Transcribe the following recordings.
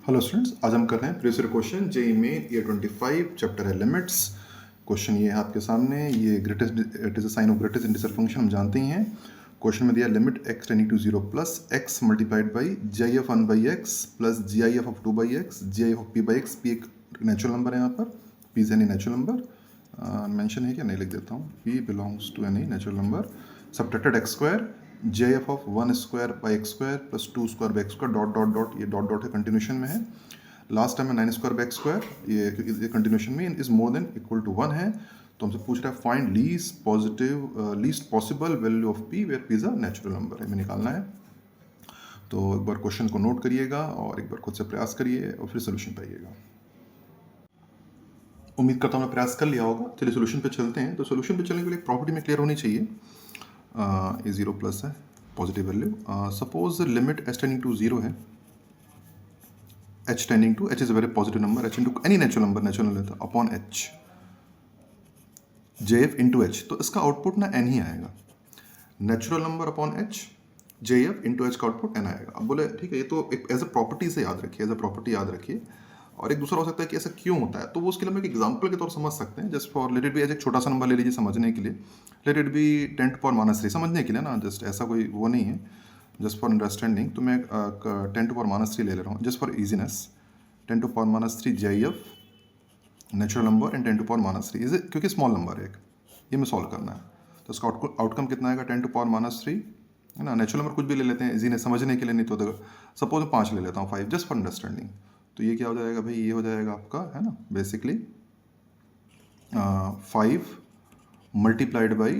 Hello students, आज हम कर रहे हैं प्रीवियस क्वेश्चन जेई में ईयर 25 चैप्टर है लिमिट्स। क्वेश्चन ये है आपके सामने, ये greatest it is a sign of greatest integer function हम जानते ही हैं। क्वेश्चन में दिया limit x tending to 0 plus x multiplied by G of 1 by x plus G I of 2 by x G of P by x. P एक natural number है, यहाँ पर P is any natural number. Mention है क्या, नहीं लिख देता हूँ, P belongs to any natural number. Subtracted x square J F of 1 square by x square plus 2 square by x square dot dot dot, ये डॉट डॉट है continuation में है। लास्ट टाइम में 9 स्क्वायर बाई एक्स स्क्वायर, ये continuation में is more than equal to 1 है। तो हमसे पूछ रहा है find least possible value of P where P is a natural number, हमें निकालना है। तो एक बार क्वेश्चन को नोट करिएगा और एक बार खुद से प्रयास करिए और फिर सोल्यूशन पाइएगा। उम्मीद करता हूँ मैं प्रयास कर लिया होगा। चलिए सोल्यूशन पे चलते हैं। तो सोल्यूशन पे चलने के लिए प्रॉपर्टी में क्लियर होनी चाहिए। ये 0 प्लस है, positive value. Suppose limit h tending to 0 है, h tending to h is a very positive number, h into any natural number, natural लेता upon h jf into h, तो इसका आउटपुट ना n ही आएगा। Natural number upon h jf into h का output n आएगा। अब बोले ठीक है, ये तो एक एज अ प्रॉपर्टी से याद रखिए, एज अ प्रॉपर्टी याद रखिए। और एक दूसरा हो सकता है कि ऐसा क्यों होता है, तो वो उसके लिए हम एक एग्जाम्पल के तौर समझ सकते हैं। Just for let it be, as एक छोटा सा नंबर ले लीजिए समझने के लिए, let it be 10 to power -3 समझने के लिए ना, जस्ट ऐसा कोई वो नहीं है, जस्ट फॉर अंडरस्टैंडिंग। तो मैं 10 टू पावर -3 ले रहा हूँ just for easiness. 10 to power -3 G F natural number and 10 to power -3 is, क्योंकि स्मॉल नंबर है एक, ये में सॉल्व करना है। तो इसका आउटकम कितना आएगा, 10 टू पावर -3 है ना। नेचुरल नंबर कुछ भी ले लेते हैं इजी ने समझने के लिए, नहीं तो सपोज 5 ले लेता हूँ, 5 जस्ट फॉर अंडरस्टैंडिंग। तो ये क्या हो जाएगा भाई, ये हो जाएगा आपका है ना basically 5 multiplied by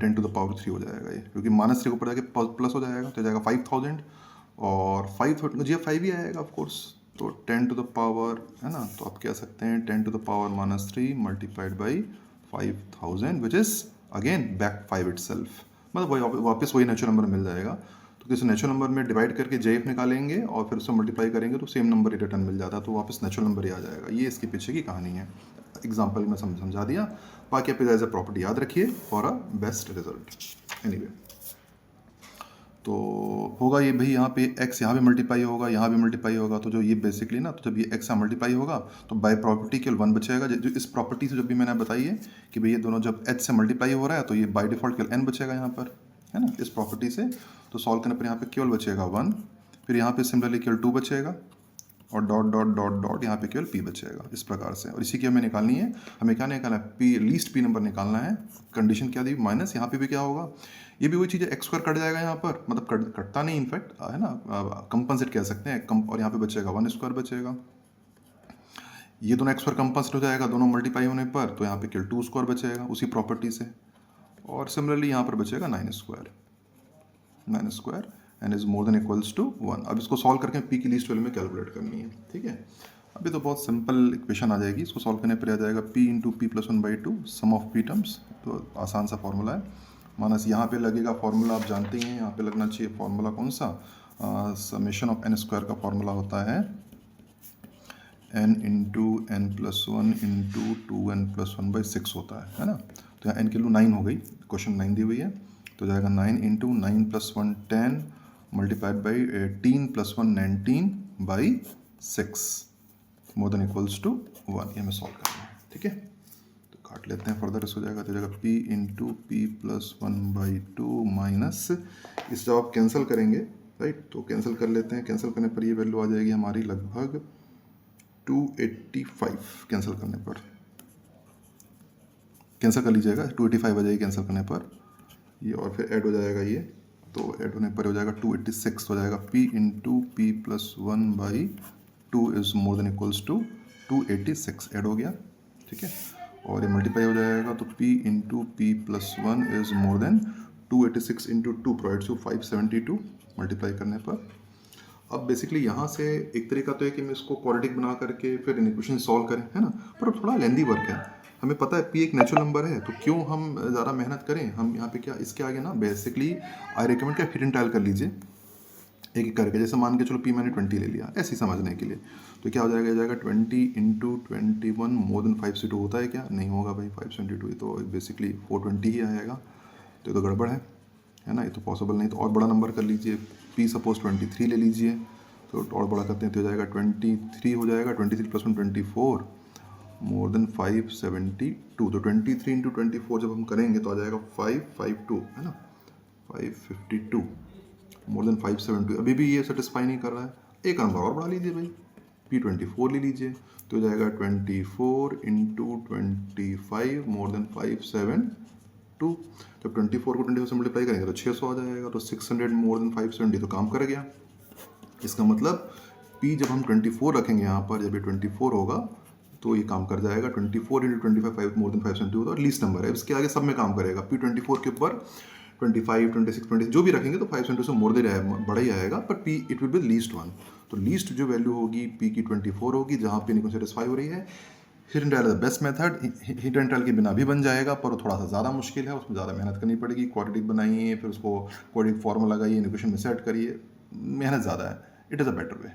10 to the power 3 हो जाएगा ये, क्योंकि -3 को ऊपर जाके प्लस हो जाएगा, तो जाएगा 5000 और 5 जी 5 ही आएगा ऑफकोर्स। तो 10 टू द पावर है ना, तो आप कह सकते हैं 10 to the power -3 multiplied by 5000 which is again back 5 itself, मतलब वही वापस वही नेचुरल नंबर मिल जाएगा। तो किसी नेचुरल नंबर में डिवाइड करके जेएफ निकालेंगे और फिर उससे मल्टीप्लाई करेंगे तो सेम नंबर ही रिटर्न मिल जाता है, तो वापस नेचुरल नंबर ही आ जाएगा। ये इसके पीछे की कहानी है, एग्जाम्पल में समझा दिया। बाकी आप एज ए प्रॉपर्टी याद रखिए for a best result. Anyway, तो होगा ये भाई, यहाँ पे x यहाँ भी मल्टीप्लाई होगा, यहाँ भी मल्टीप्लाई होगा, तो जो ये बेसिकली ना, तो जब ये x यहाँ मल्टीप्लाई होगा तो बाय प्रॉपर्टी केवल 1 बचेगा। जो इस प्रॉपर्टी से जब भी मैंने बताई है कि भाई ये दोनों जब h से मल्टीप्लाई हो रहा है तो ये बाय डिफॉल्ट केवल n बचेगा यहाँ पर, है ना, इस प्रॉपर्टी से। तो सॉल्व करने पर यहाँ पे केवल बचेगा 1, फिर यहाँ पे सिमिलरली केवल 2 बचेगा और डॉट डॉट डॉट डॉट यहाँ पे केवल p बचेगा, इस प्रकार से। और इसी की हमें निकालनी है, हमें क्या निकालना है, p लीस्ट p नंबर निकालना है। कंडीशन क्या दी, माइनस, यहाँ पे भी क्या होगा, ये भी वही चीज़ है, एक्स स्क्वायर कट जाएगा यहाँ पर, मतलब कटता नहीं इनफैक्ट है ना, कंपनसेट कह सकते हैं कम, और यहाँ पे बचेगा 1 स्क्वायर बचेगा। ये दोनों एक्स स्क्वायर कंपनसेट हो जाएगा दोनों मल्टीप्लाई होने पर, तो यहाँ पे केवल 2 स्क्वायर बचेगा उसी प्रॉपर्टी से। और सिमिलरली यहाँ पर बचेगा 9 square and is more than equals to 1। अब इसको सॉल्व करके पी की लीस्ट वैल्यू में कैलकुलेट करनी है, ठीक है। अभी तो बहुत सिंपल इक्वेशन आ जाएगी, इसको सॉल्व करने पर आ जाएगा p into p plus 1/2 sum of p terms. तो आसान सा फॉर्मूला है, मानस यहाँ पे लगेगा फॉर्मूला, आप जानते ही हैं यहाँ पे लगना चाहिए फॉर्मूला कौन सा, समेशन ऑफ n स्क्वायर का फॉर्मूला होता है n into n plus 1 into 2n+1/6 होता है ना। तो यहाँ n की वैल्यू 9 हो गई, क्वेश्चन 9 दी हुई है, तो जाएगा 9 into 9 + 1 10 multiplied by 18 + 1 19/6 more than equals to 1। ये हमें सॉल्व करना है, ठीक है। तो काट लेते हैं फर्दर, इस हो जाएगा, तो जाएगा p into p plus 1/2 minus, इस जब आप कैंसिल करेंगे राइट, तो कैंसिल कर लेते हैं, कैंसिल करने पर ये वैल्यू आ जाएगी हमारी लगभग 285, कैंसिल करने पर, कैंसिल कर लीजिएगा, 285 आ जाएगी कैंसिल करने पर ये, और फिर ऐड हो जाएगा ये, तो ऐड होने पर हो जाएगा 286, हो जाएगा p into p plus 1/2 is more than equals to 286, add हो गया, ठीक है। और ये मल्टीप्लाई हो जाएगा, तो p into p plus 1 is more than 286 into 2 provides to 572 multiply करने पर। अब बेसिकली यहाँ से एक तरीका तो है कि मैं इसको क्वाड्रेटिक बना करके फिर इक्वेशन सॉल्व करें, है ना, पर थोड़ा लेंदी वर्क है। हमें पता है p एक नेचुरल नंबर है, तो क्यों हम ज़्यादा मेहनत करें, हम यहाँ पे क्या इसके आगे ना बेसिकली आई रिकमेंड क्या फिर इंटाइल कर लीजिए एक एक करके। जैसे मान के चलो p मैंने 20 ले लिया ऐसे ही समझने के लिए, तो क्या हो जाएगा, जाएगा 20 इंटू 21 मोर देन 572 होता है क्या, नहीं होगा भाई, 572 तो बेसिकली 420 ही आएगा, तो ये तो गड़बड़ है ना, ये तो पॉसिबल नहीं। तो और बड़ा नंबर कर लीजिए, p सपोज 23 ले लीजिए, तो और बड़ा करते हैं तो हो जाएगा 23 हो जाएगा, 23 प्लस 1 24 मोर देन 572। तो 23 इंटू 24 जब हम करेंगे तो आ जाएगा 552, है ना, 552 मोर देन 572। अभी भी ये सेटिस्फाई नहीं कर रहा है, एक नंबर और बढ़ा लीजिए भाई, P24 ले लीजिए तो हो जाएगा 24 इंटू 25 मोर देन 572। जब 24 को 24 से मल्टीप्लाई करेंगे तो 600 आ जाएगा, तो 600 मोर देन 570 तो काम कर गया। इसका मतलब P जब हम 24 रखेंगे यहाँ पर, जब ये 24 होगा तो ये काम कर जाएगा। 24 इंटू 25 5 मोर देन 570 होता है, लीस्ट नंबर है, इसके आगे सब में काम करेगा। P24 के ऊपर 25 26 20 जो भी रखेंगे तो 570 से मोर दे बड़ा ही आएगा, पर P it will be least one. तो लीस्ट जो वैल्यू होगी P की 24 होगी, जहाँ पे नहीं सेटिस्फाई हो रही है। Hit and trial the best method, hit and trial के बिना भी बन जाएगा, पर वो थोड़ा सा ज़्यादा मुश्किल है, उसमें ज़्यादा मेहनत करनी पड़ेगी। क्वाड्रेटिक बनाइए, फिर उसको क्वाड्रेटिक फॉर्मूला लगाइए, इक्वेशन में सेट करिए, मेहनत ज़्यादा है। It is a better way.